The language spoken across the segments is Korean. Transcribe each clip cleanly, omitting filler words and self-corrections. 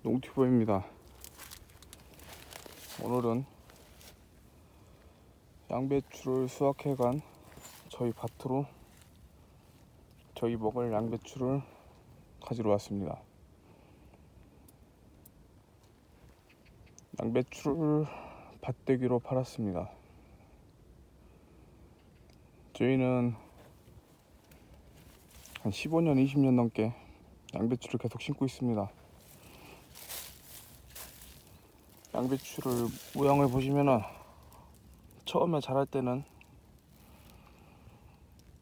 농튜버입니다. 오늘은 양배추를 수확해간 저희 밭으로 저희 먹을 양배추를 가지러 왔습니다. 양배추를 밭대기로 팔았습니다. 저희는 한 15년, 20년 넘게 양배추를 계속 심고 있습니다. 양배추를 모양을 보시면은 처음에 자랄 때는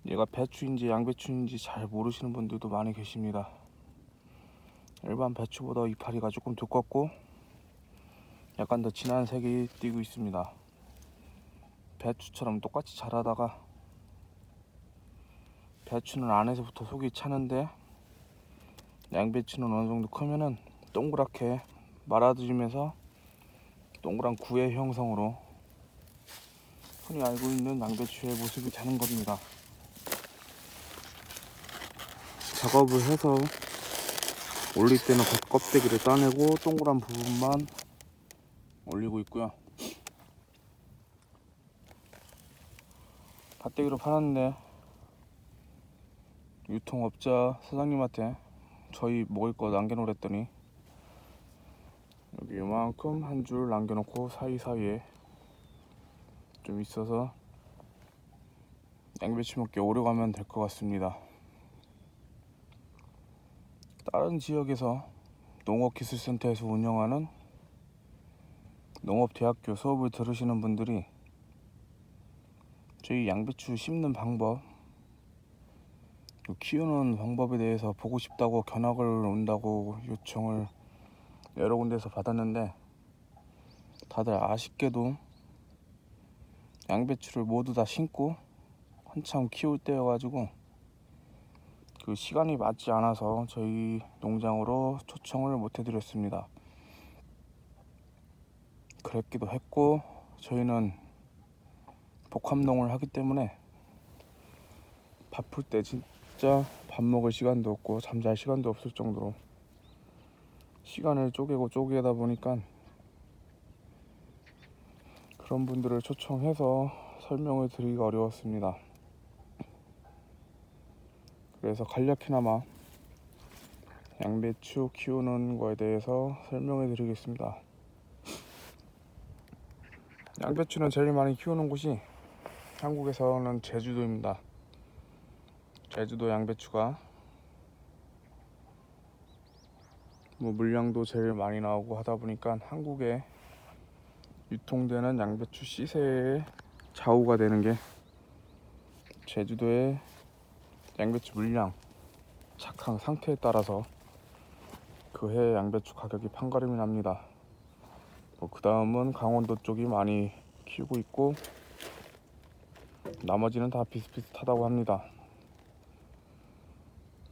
얘가 배추인지 양배추인지 잘 모르시는 분들도 많이 계십니다. 일반 배추보다 이파리가 조금 두껍고 약간 더 진한 색이 띄고 있습니다. 배추처럼 똑같이 자라다가 배추는 안에서부터 속이 차는데 양배추는 어느 정도 크면은 동그랗게 말아들이면서 동그란 구의 형성으로 흔히 알고 있는 양배추의 모습이 되는 겁니다. 작업을 해서 올릴 때는 겉껍데기를 따내고 동그란 부분만 올리고 있고요. 밭대기로 팔았는데 유통업자 사장님한테 저희 먹을 거 남겨놓으랬더니 여기 요만큼 한 줄 남겨놓고 사이사이에 좀 있어서 양배추 먹기 오래 가면 될 것 같습니다. 다른 지역에서 농업기술센터에서 운영하는 농업대학교 수업을 들으시는 분들이 저희 양배추 심는 방법, 키우는 방법에 대해서 보고 싶다고 견학을 온다고 요청을 여러 군데서 받았는데 다들 아쉽게도 양배추를 모두 다 심고 한참 키울 때여가지고 그 시간이 맞지 않아서 저희 농장으로 초청을 못 해드렸습니다. 그랬기도 했고 저희는 복합농을 하기 때문에 바쁠 때 진짜 밥 먹을 시간도 없고 잠잘 시간도 없을 정도로 시간을 쪼개다 보니까 그런 분들을 초청해서 설명을 드리기가 어려웠습니다. 그래서 간략히나마 양배추 키우는 거에 대해서 설명해 드리겠습니다. 양배추는 제일 많이 키우는 곳이 한국에서는 제주도입니다. 제주도 양배추가 물량도 제일 많이 나오고 하다 보니까 한국에 유통되는 양배추 시세의 좌우가 되는 게 제주도의 양배추 물량 착한 상태에 따라서 그 해 양배추 가격이 판가름이 납니다. 그 다음은 강원도 쪽이 많이 키우고 있고 나머지는 다 비슷비슷하다고 합니다.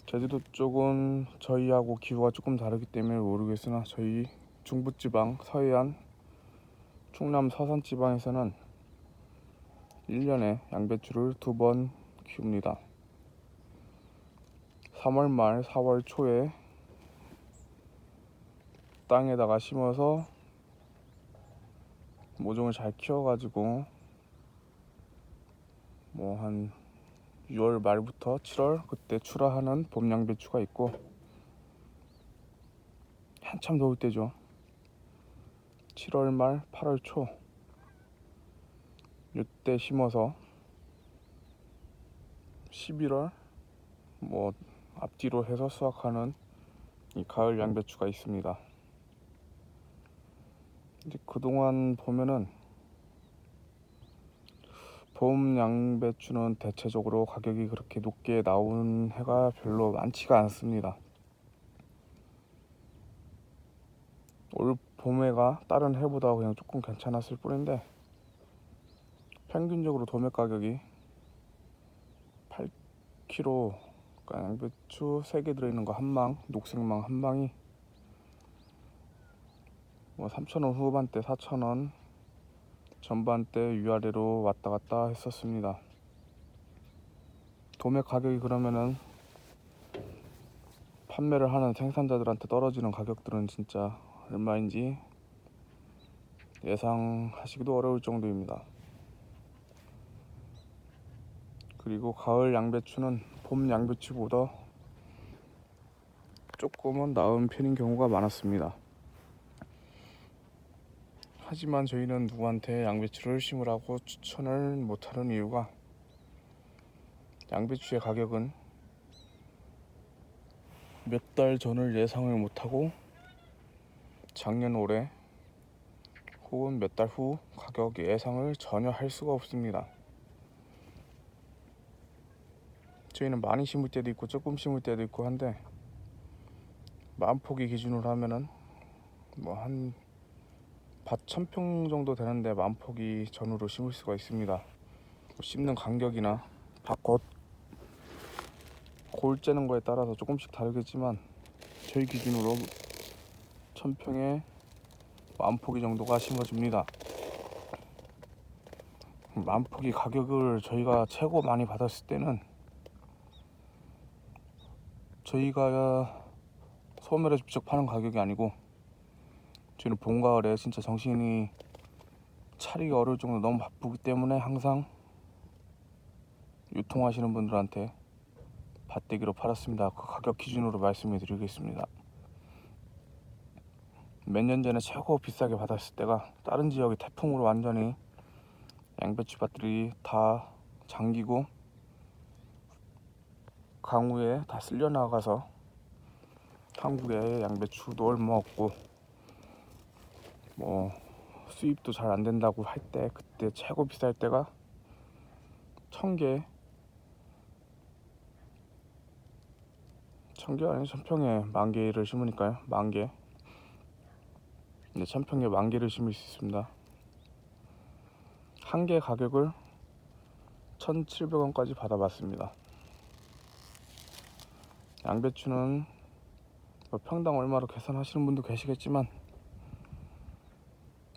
제주도 쪽은 저희하고 기후가 조금 다르기 때문에 모르겠으나 저희 중부지방, 서해안, 충남 서산지방에서는 1년에 양배추를 2번 키웁니다. 3월 말 4월 초에 땅에다가 심어서 모종을 잘 키워가지고 한 6월 말부터 7월 그때 출하하는 봄 양배추가 있고 한참 더울 때죠. 7월 말 8월 초 이때 심어서 11월 앞뒤로 해서 수확하는 이 가을 양배추가 있습니다. 이제 그동안 보면은 봄 양배추는 대체적으로 가격이 그렇게 높게 나오는 해가 별로 많지가 않습니다. 올 봄해가 다른 해보다 그냥 조금 괜찮았을 뿐인데 평균적으로 도매 가격이 8kg 그러니까 양배추 3개 들어있는 거 한 망, 녹색망 한 망이 3,000원 후반대, 4,000원 전반대 위아래로 왔다 갔다 했었습니다. 도매 가격이 그러면은 판매를 하는 생산자들한테 떨어지는 가격들은 진짜 얼마인지 예상하시기도 어려울 정도입니다. 그리고 가을 양배추는 봄 양배추보다 조금은 나은 편인 경우가 많았습니다. 하지만 저희는 누구한테 양배추를 심으라고 추천을 못하는 이유가, 양배추의 가격은 몇 달 전을 예상을 못하고 작년 올해 혹은 몇 달 후 가격 예상을 전혀 할 수가 없습니다. 저희는 많이 심을 때도 있고 조금 심을 때도 있고 한데, 만포기 기준으로 하면은 뭐 한 밭 1000평 정도 되는데 만포기 전후로 심을 수가 있습니다. 심는 간격이나 밭 골 째는 거에 따라서 조금씩 다르겠지만 저희 기준으로 1000평에 만포기 정도가 심어집니다. 만포기 가격을 저희가 최고 많이 받았을 때는, 저희가 소멸에 직접 파는 가격이 아니고, 저희는 봄 가을에 진짜 정신이 차리기 어려울 정도로 너무 바쁘기 때문에 항상 유통하시는 분들한테 밭대기로 팔았습니다. 그 가격 기준으로 말씀을 드리겠습니다. 몇 년 전에 최고 비싸게 받았을 때가, 다른 지역이 태풍으로 완전히 양배추 밭들이 다 잠기고 강우에 다 쓸려 나가서 한국에 양배추도 얼마 없고 뭐 수입도 잘 안 된다고 할 때, 그때 최고 비쌀 때가 1000개 아니 1000평에 10,000개를 심으니까요. 10,000개. 네, 1000평에 10,000개를 심을 수 있습니다. 한 개 가격을 1,700원까지 받아봤습니다. 양배추는 뭐 평당 얼마로 계산하시는 분도 계시겠지만,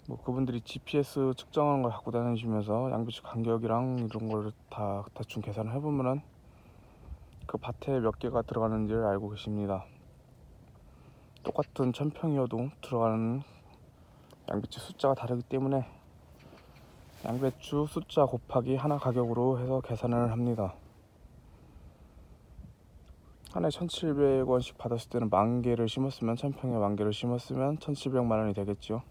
뭐 그분들이 GPS 측정하는 걸 갖고 다니시면서 양배추 간격이랑 이런 걸 다 대충 계산을 해보면은 그 밭에 몇 개가 들어가는지를 알고 계십니다. 똑같은 1000평이어도 들어가는 양배추 숫자가 다르기 때문에 양배추 숫자 곱하기 하나 가격으로 해서 계산을 합니다. 한 해 1,700원씩 받았을 때는 10,000개를 심었으면, 1000평에 10,000개를 심었으면 1,700만 원이 되겠죠.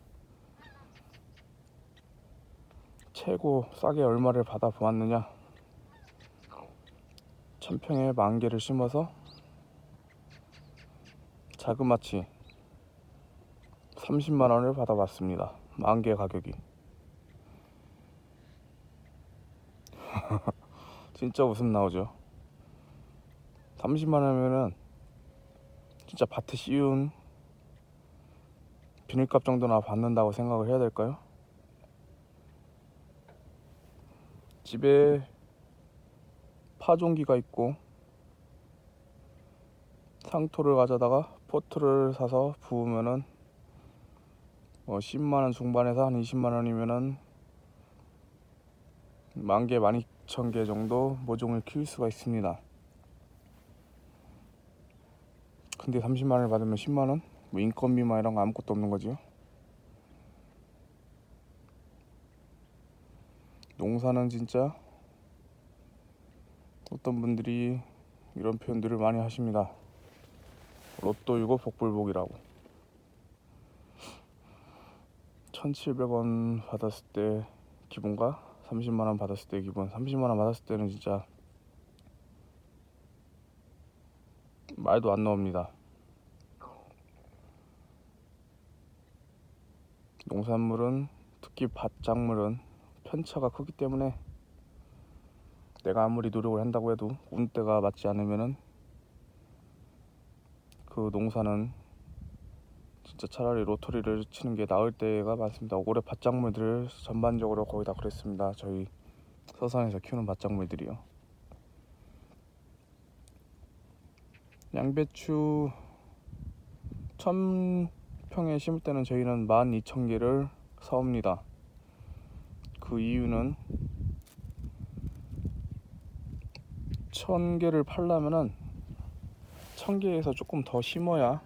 최고 싸게 얼마를 받아 보았느냐? 1000평에 10,000개를 심어서 자그마치 30만 원을 받아봤습니다. 10,000개 가격이. 진짜 웃음 나오죠. 30만 원이면은 진짜 밭에 씌운 비닐값 정도나 받는다고 생각을 해야 될까요? 집에 파종기가 있고 상토를 가져다가 포트를 사서 부으면은 10만 원 중반에서 한 20만 원이면은 10,000개, 12,000개 정도 모종을 키울 수가 있습니다. 근데 30만 원을 받으면 10만 원? 뭐 인건비만 이런 거 아무것도 없는 거지요. 농사는 진짜 어떤 분들이 이런 표현들을 많이 하십니다. 로또이고 복불복이라고. 1,700원 받았을 때 기분과 30만 원 받았을 때 기분. 30만 원 받았을 때는 진짜 말도 안 나옵니다. 농산물은, 특히 밭작물은 편차가 크기 때문에 내가 아무리 노력을 한다고 해도 운때가 맞지 않으면은 그 농사는 진짜 차라리 로터리를 치는 게 나을 때가 많습니다. 올해 밭작물들 전반적으로 거의 다 그랬습니다. 저희 서산에서 키우는 밭작물들이요. 양배추 1000평에 심을 때는 저희는 12,000개를 사옵니다. 그 이유는 1000개를 팔려면은 1000개에서 조금 더 심어야,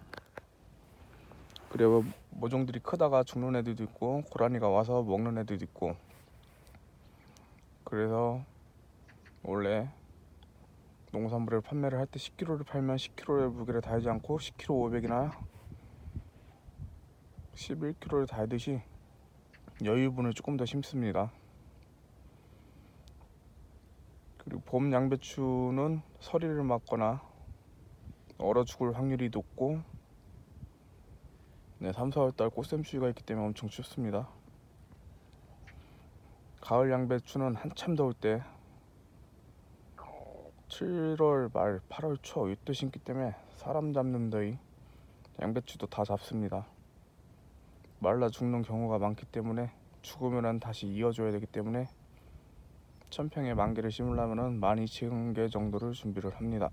그리고 모종들이 크다가 죽는 애들도 있고 고라니가 와서 먹는 애들도 있고, 그래서 원래 농산물을 판매를 할 때 10kg를 팔면 10kg의 무게를 다하지 않고 10kg 500이나 11kg를 다하듯이 여유분을 조금 더 심습니다. 그리고 봄 양배추는 서리를 맞거나 얼어 죽을 확률이 높고, 3, 4월달 꽃샘추위가 있기 때문에 엄청 춥습니다. 가을 양배추는 한참 더울 때 7월 말 8월 초 이때 심기 때문에 사람 잡는 더위 양배추도 다 잡습니다. 말라 죽는 경우가 많기 때문에, 죽으면 다시 이어줘야 되기 때문에 1000평에 10,000개를 심으려면 12,000개 정도를 준비를 합니다.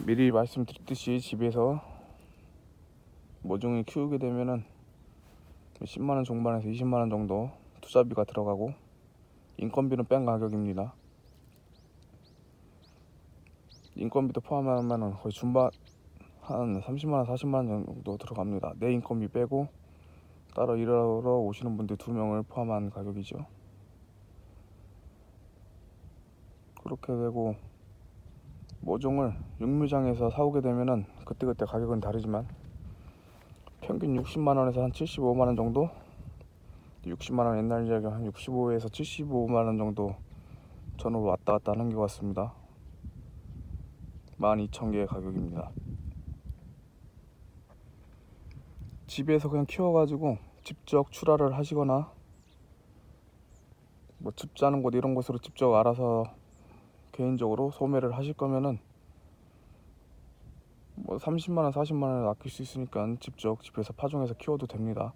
미리 말씀드렸듯이 집에서 모종을 키우게 되면은 10만원 중반에서 20만원 정도 투자비가 들어가고, 인건비는 뺀 가격입니다. 인건비도 포함하면 거의 중반 한 30만원 40만원 정도 들어갑니다. 내 인건비 빼고 따로 일하러 오시는 분들 2명을 포함한 가격이죠. 그렇게 되고, 모종을 육묘장에서 사오게 되면은 그때그때 가격은 다르지만 평균 60만원에서 한 75만원 정도, 60만원 옛날 이야기 한 65에서 75만원 정도 전후로 왔다 갔다 하는 것 같습니다. 12,000개의 가격입니다. 집에서 그냥 키워가지고 직접 출하를 하시거나 집 짜는 곳 이런 곳으로 직접 알아서 개인적으로 소매를 하실 거면은 30만원 40만원을 아낄 수 있으니까 직접 집에서 파종해서 키워도 됩니다.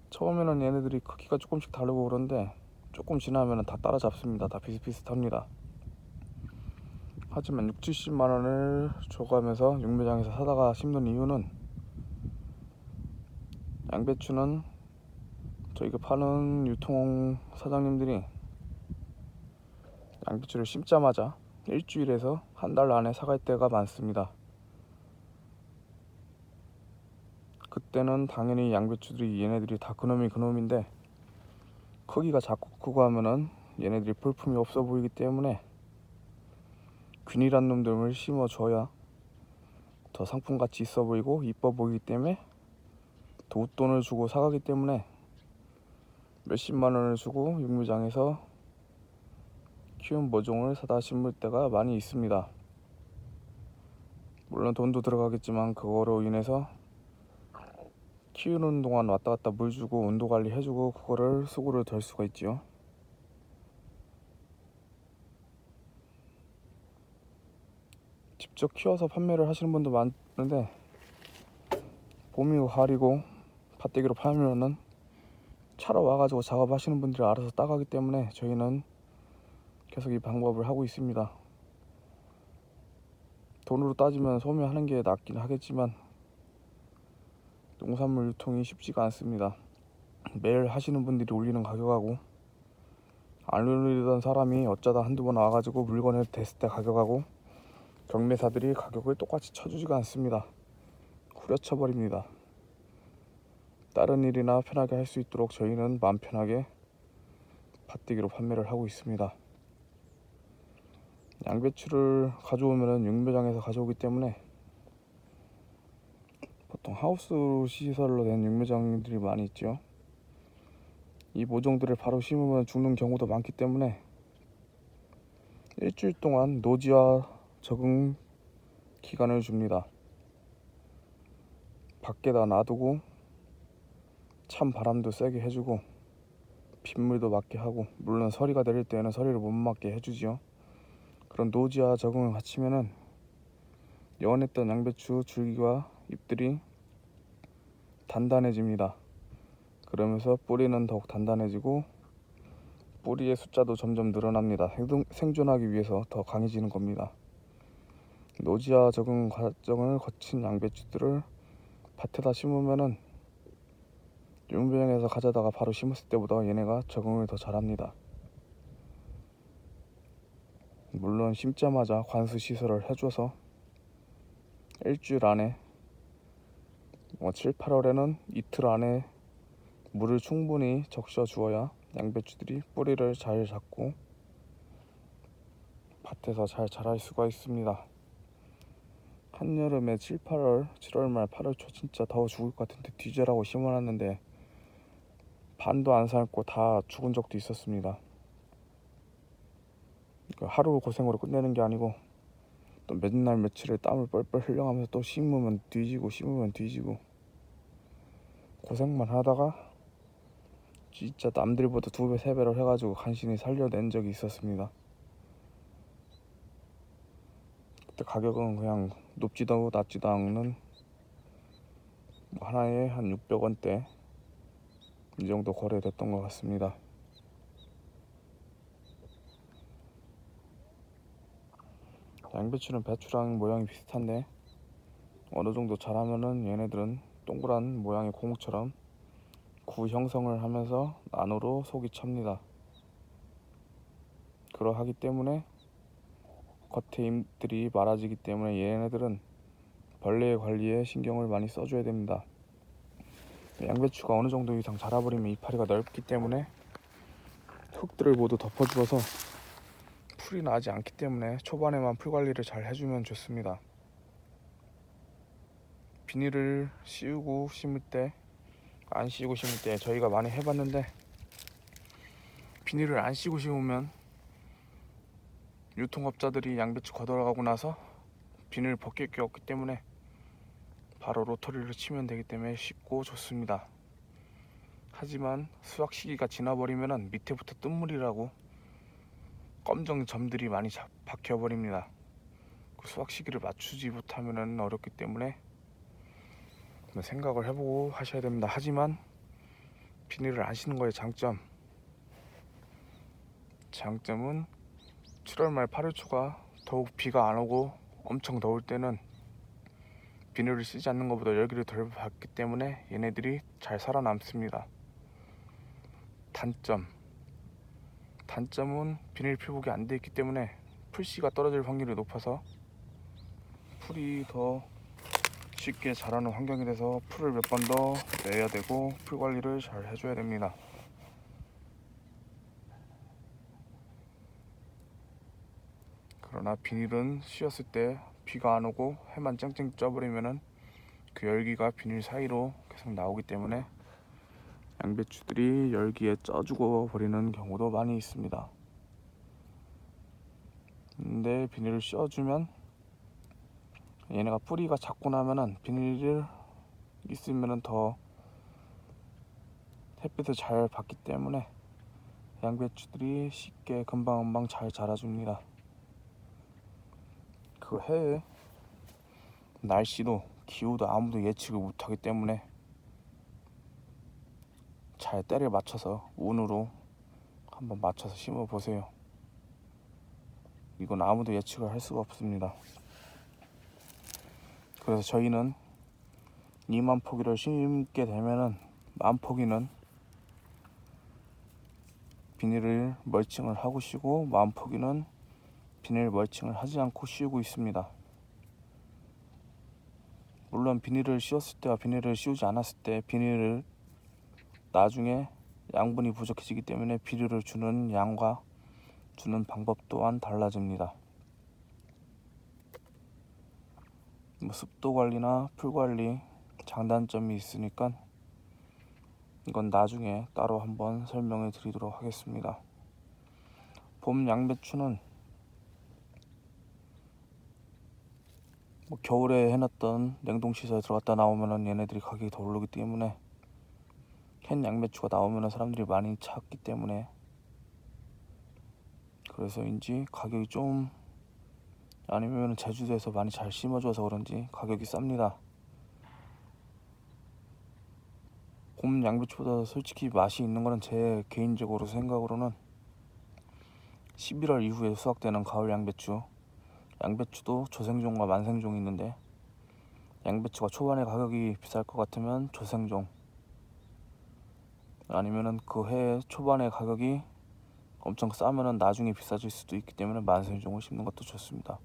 처음에는 얘네들이 크기가 조금씩 다르고 그런데 조금 지나면 다 따라잡습니다. 다 비슷비슷합니다. 하지만 6, 70만원을 줘가면서 육묘장에서 사다가 심는 이유는, 양배추는 저희가 파는 유통 사장님들이 양배추를 심자마자 일주일에서 한 달 안에 사갈 때가 많습니다. 그때는 당연히 양배추들이 얘네들이 다 그놈이 그놈인데, 크기가 작고 크고 하면은 얘네들이 볼품이 없어 보이기 때문에 균일한 놈들을 심어줘야 더 상품가치 있어 보이고 이뻐 보이기 때문에 더 웃돈을 주고 사가기 때문에 몇십만원을 주고 육묘장에서 키운 모종을 사다 심을 때가 많이 있습니다. 물론 돈도 들어가겠지만 그거로 인해서 키우는 동안 왔다 갔다 물 주고 온도 관리 해주고 그거를 수고를 덜 수가 있지요. 직접 키워서 판매를 하시는 분도 많은데, 봄이고 가을이고 밭대기로 팔면은 차로 와가지고 작업하시는 분들이 알아서 따가기 때문에 저희는 계속 이 방법을 하고 있습니다. 돈으로 따지면 소매하는 게 낫긴 하겠지만 농산물 유통이 쉽지가 않습니다. 매일 하시는 분들이 올리는 가격하고 안 올리던 사람이 어쩌다 한두 번 와가지고 물건을 댔을 때 가격하고 경매사들이 가격을 똑같이 쳐주지가 않습니다. 후려쳐 버립니다. 다른 일이나 편하게 할 수 있도록 저희는 마음 편하게 밭대기로 판매를 하고 있습니다. 양배추를 가져오면은 육묘장에서 가져오기 때문에 보통 하우스 시설로 된 육묘장들이 많이 있죠. 이 모종들을 바로 심으면 죽는 경우도 많기 때문에 일주일 동안 노지와 적응 기간을 줍니다. 밖에다 놔두고 찬 바람도 세게 해주고 빗물도 맞게 하고, 물론 서리가 내릴 때에는 서리를 못 맞게 해주지요. 그런 노지와 적응을 갖추면은 연했던 양배추 줄기와 잎들이 단단해집니다. 그러면서 뿌리는 더욱 단단해지고 뿌리의 숫자도 점점 늘어납니다. 생존하기 위해서 더 강해지는 겁니다. 노지와 적응 과정을 거친 양배추들을 밭에다 심으면은 육묘장에서 가져다가 바로 심었을 때보다 얘네가 적응을 더 잘합니다. 물론 심자마자 관수 시설을 해줘서 일주일 안에 7, 8월에는 이틀 안에 물을 충분히 적셔 주어야 양배추들이 뿌리를 잘 잡고 밭에서 잘 자랄 수가 있습니다. 한여름에 7, 8월, 7월 말 8월 초 진짜 더워 죽을 것 같은데 뒤져라고 심어놨는데 반도 안 삶고 다 죽은 적도 있었습니다. 하루 고생으로 끝내는 게 아니고 또 맨날 며칠을 땀을 뻘뻘 흘려가면서 또 심으면 뒤지고 고생만 하다가 진짜 남들보다 2배, 3배로 해가지고 간신히 살려낸 적이 있었습니다. 그때 가격은 그냥 높지도 낮지도 않는 하나에 한 600원대 이 정도 거래됐던 것 같습니다. 양배추는 배추랑 모양이 비슷한데 어느 정도 자라면은 얘네들은 동그란 모양의 고무처럼 구 형성을 하면서 안으로 속이 찹니다. 그러하기 때문에 겉에 잎들이 말아지기 때문에 얘네들은 벌레 관리에 신경을 많이 써줘야 됩니다. 양배추가 어느 정도 이상 자라버리면 이파리가 넓기 때문에 흙들을 모두 덮어주어서 풀이 나지 않기 때문에 초반에만 풀 관리를 잘 해주면 좋습니다. 비닐을 씌우고 심을 때, 안 씌우고 심을 때 저희가 많이 해봤는데 비닐을 안 씌우고 심으면 유통업자들이 양배추 걷어가고 나서 비닐 벗길 게 없기 때문에 바로 로터리를 치면 되기 때문에 쉽고 좋습니다. 하지만 수확 시기가 지나버리면 밑에부터 뜬물이라고 검정 점들이 많이 박혀버립니다. 그 수확 시기를 맞추지 못하면 어렵기 때문에 생각을 해보고 하셔야 됩니다. 하지만 비닐을 안 씌는 거의 장점은 7월 말 8월 초가 더욱 비가 안 오고 엄청 더울 때는 비닐을 씌지 않는 것보다 열기를 덜 받기 때문에 얘네들이 잘 살아남습니다. 단점은 비닐 피복이 안 돼 있기 때문에 풀씨가 떨어질 확률이 높아서 풀이 더 쉽게 자라는 환경이 돼서 풀을 몇 번 더 내야 되고 풀 관리를 잘 해줘야 됩니다. 그러나 비닐은 씌었을 때 비가 안 오고 해만 쨍쨍 쪄버리면은 그 열기가 비닐 사이로 계속 나오기 때문에 양배추들이 열기에 쪄 죽어 버리는 경우도 많이 있습니다. 근데 비닐을 씌워주면 얘네가 뿌리가 작고 나면은 비닐을 있으면은 더 햇빛을 잘 받기 때문에 양배추들이 쉽게 금방 잘 자라줍니다. 그 해에 날씨도 기후도 아무도 예측을 못하기 때문에 잘 때를 맞춰서 운으로 한번 맞춰서 심어 보세요. 이건 아무도 예측을 할 수가 없습니다. 그래서 저희는 2만 포기를 심게 되면은 만 포기는 비닐을 멀칭을 하고 쉬고 만 포기는 비닐 멀칭을 하지 않고 씌우고 있습니다. 물론 비닐을 씌웠을 때와 비닐을 씌우지 않았을 때 비닐을 나중에 양분이 부족해지기 때문에 비료를 주는 양과 주는 방법 또한 달라집니다. 습도 관리나 풀 관리 장단점이 있으니까 이건 나중에 따로 한번 설명해 드리도록 하겠습니다. 봄 양배추는 겨울에 해놨던 냉동시설에 들어갔다 나오면 얘네들이 가격이 더 오르기 때문에 캔 양배추가 나오면 사람들이 많이 찾기 때문에 그래서인지 가격이 좀 아니면 제주도에서 많이 잘 심어줘서 그런지 가격이 쌉니다. 봄 양배추보다 솔직히 맛이 있는 거는 제 개인적으로 생각으로는 11월 이후에 수확되는 가을 양배추도 조생종과 만생종이 있는데 양배추가 초반에 가격이 비쌀 것 같으면 조생종 아니면은 그 해 초반에 가격이 엄청 싸면은 나중에 비싸질 수도 있기 때문에 만생종을 심는 것도 좋습니다.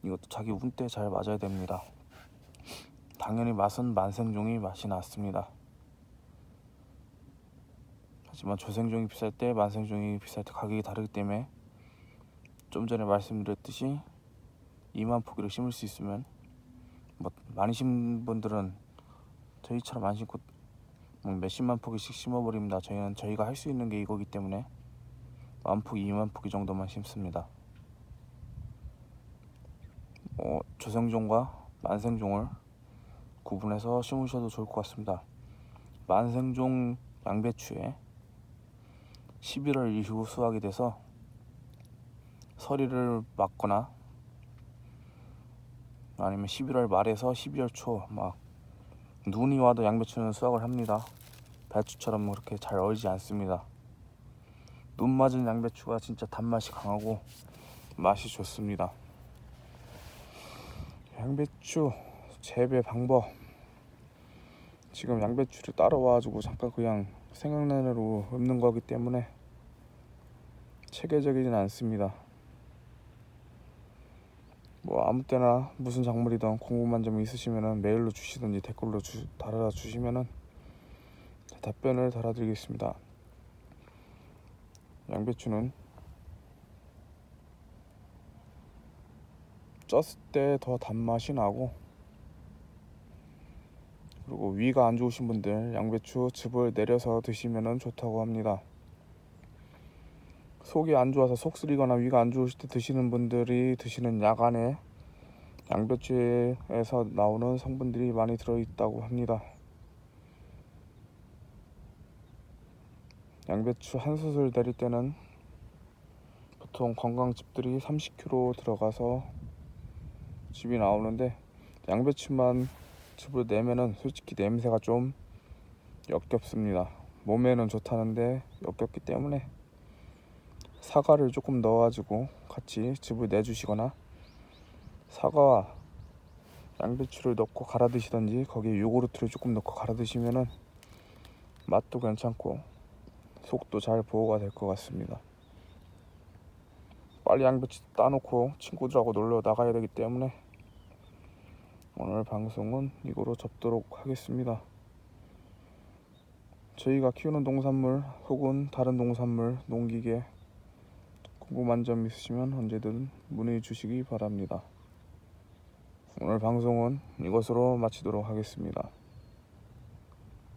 이것도 자기 운때에 잘 맞아야 됩니다. 당연히 맛은 만생종이 맛이 낫습니다. 하지만 조생종이 비쌀 때 만생종이 비쌀 때 가격이 다르기 때문에 좀 전에 말씀드렸듯이 2만 포기를 심을 수 있으면 뭐 많이 심은 분들은 저희처럼 안 심고 몇십만 포기씩 심어버립니다. 저희는 저희가 할 수 있는 게 이거기 때문에 1000포기, 2만 포기 정도만 심습니다. 조생종과 만생종을 구분해서 심으셔도 좋을 것 같습니다. 만생종 양배추에 11월 이후 수확이 돼서 서리를 맞거나 아니면 11월 말에서 12월 초 막 눈이 와도 양배추는 수확을 합니다. 배추처럼 그렇게 잘 얼지 않습니다. 눈 맞은 양배추가 진짜 단맛이 강하고 맛이 좋습니다. 양배추 재배 방법, 지금 양배추를 따라와가지고 잠깐 그냥 생각나는 대로 읊는 거기 때문에 체계적이진 않습니다. 뭐 아무 때나 무슨 작물이든 궁금한 점이 있으시면은 메일로 주시든지 댓글로 달아주시면은 답변을 달아드리겠습니다. 양배추는 쪘을 때 더 단맛이 나고, 그리고 위가 안 좋으신 분들 양배추 즙을 내려서 드시면은 좋다고 합니다. 속이 안 좋아서 속 쓰리거나 위가 안 좋으실 때 드시는 분들이 드시는 약 안에 양배추에서 나오는 성분들이 많이 들어있다고 합니다. 양배추 한 숯을 내릴 때는 보통 건강즙들이 30kg 들어가서 즙이 나오는데, 양배추만 즙을 내면은 솔직히 냄새가 좀 역겹습니다. 몸에는 좋다는데 역겹기 때문에 사과를 조금 넣어가지고 같이 즙을 내주시거나 사과와 양배추를 넣고 갈아 드시던지 거기에 요구르트를 조금 넣고 갈아 드시면은 맛도 괜찮고 속도 잘 보호가 될 것 같습니다. 빨리 양배추 따놓고 친구들하고 놀러 나가야 되기 때문에 오늘 방송은 이거로 접도록 하겠습니다. 저희가 키우는 농산물 혹은 다른 농산물, 농기계 궁금한 점 있으시면 언제든 문의 주시기 바랍니다. 오늘 방송은 이것으로 마치도록 하겠습니다.